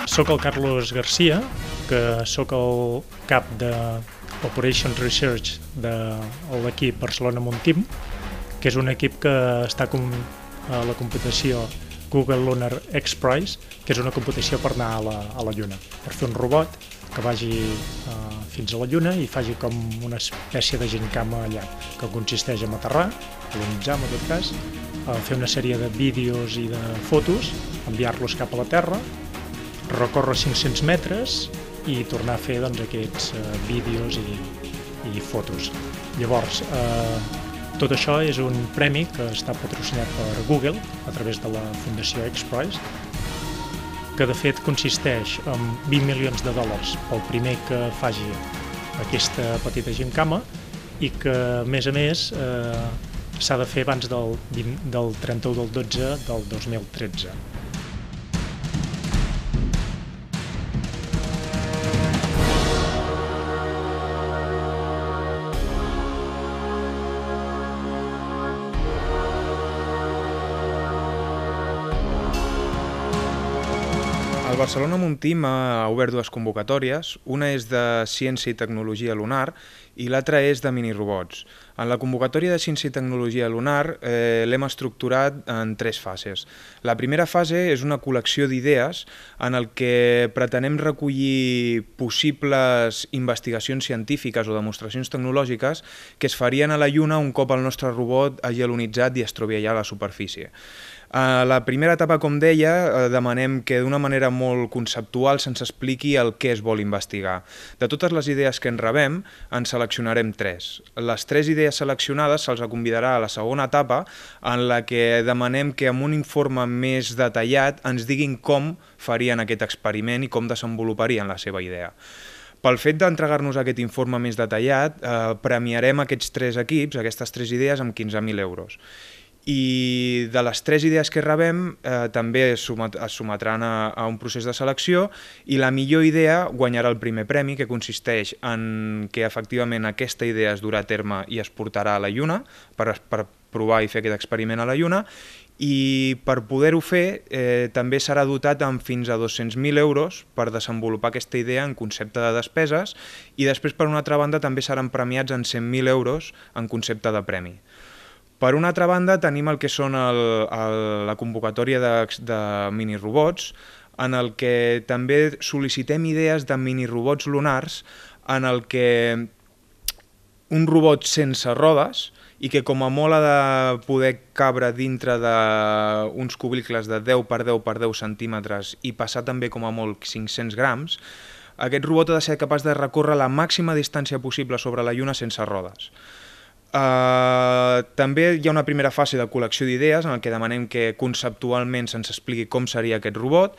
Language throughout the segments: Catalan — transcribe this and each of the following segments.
Soc el Carlos Garcia, que sóc el cap de Operations Research de l'equip Barcelona Moon Team, que és un equip que està a la competició Google Lunar X Prize, que és una competició per anar a la Lluna, per fer un robot que vagi fins a la Lluna i faci com una espècie de gincama allà, que consisteix en aterrar, colonitzar en aquest cas, fer una sèrie de vídeos i de fotos, enviar-los cap a la Terra, recórrer 500 metres i tornar a fer aquests vídeos i fotos. Llavors, tot això és un premi que està patrocinat per Google a través de la Fundació X Prize, que de fet consisteix en $20 milions pel primer que faci aquesta petita gincama i que, a més, s'ha de fer abans del 31/12 del 2013. El Barcelona Moon Team ha obert dues convocatòries, una és de Ciència i Tecnologia Lunar i l'altra és de minirobots. En la convocatòria de Ciència i Tecnologia Lunar l'hem estructurat en 3 fases. La primera fase és una col·lecció d'idees en el que pretenem recollir possibles investigacions científiques o demostracions tecnològiques que es farien a la Lluna un cop el nostre robot hagi alunitzat i es trobi allà a la superfície. A la primera etapa, com deia, demanem que d'una manera molt conceptual se'ns expliqui el que es vol investigar. De totes les idees que en rebem, en seleccionarem 3. Les 3 idees seleccionades se'ls convidarà a la segona etapa, en la que demanem que amb un informe més detallat ens diguin com farien aquest experiment i com desenvoluparien la seva idea. Pel fet d'entregar-nos aquest informe més detallat, premiarem aquests 3 equips, aquestes 3 idees, amb 15.000 euros. I de les 3 idees que rebem també es sotmetran a un procés de selecció i la millor idea guanyarà el primer premi, que consisteix en que efectivament aquesta idea es durà a terme i es portarà a la Lluna per provar i fer aquest experiment a la Lluna, i per poder-ho fer també serà dotat amb fins a 200.000 euros per desenvolupar aquesta idea en concepte de despeses i després, per una altra banda, també seran premiats en 100.000 euros en concepte de premi. Per una altra banda, tenim el que són la convocatòria de minirobots, en el que també sol·licitem idees de minirobots lunars, en el que un robot sense rodes i que com a molt ha de poder cabre dintre d'uns cubicles de 10 per 10 per 10 centímetres i passar també com a molt 500 grams, aquest robot ha de ser capaç de recórrer la màxima distància possible sobre la Lluna sense rodes. També hi ha una primera fase de col·lecció d'idees en què demanem que conceptualment se'ns expliqui com seria aquest robot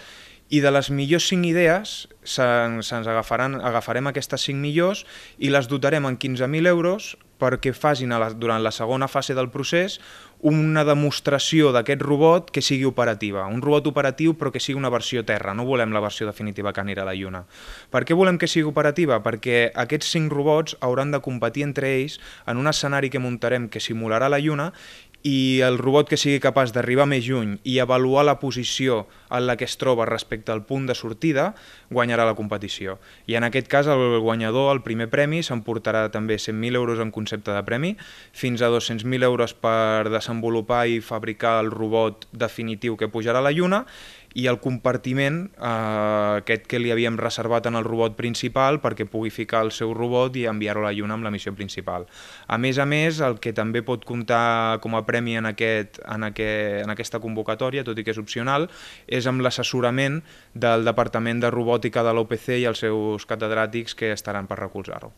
i de les millors 5 idees agafarem aquestes 5 millors i les dotarem en 15.000 euros perquè facin durant la segona fase del procés una demostració d'aquest robot que sigui operativa. Un robot operatiu però que sigui una versió terra, no volem la versió definitiva que anirà a la Lluna. Per què volem que sigui operativa? Perquè aquests 5 robots hauran de competir entre ells en un escenari que muntarem que simularà la Lluna i el robot que sigui capaç d'arribar més lluny i avaluar la posició en la que es troba respecte al punt de sortida, guanyarà la competició. I en aquest cas el guanyador, el primer premi, s'emportarà també 100.000 euros en concepte de premi, fins a 200.000 euros per desenvolupar i fabricar el robot definitiu que pujarà a la Lluna, i el compartiment, aquest que li havíem reservat en el robot principal perquè pugui ficar el seu robot i enviar-ho a la Lluna amb la missió principal. A més, el que també pot comptar com a premi en aquesta convocatòria, tot i que és opcional, és amb l'assessorament del Departament de Robòtica de l'OPC i els seus catedràtics que estaran per recolzar-ho.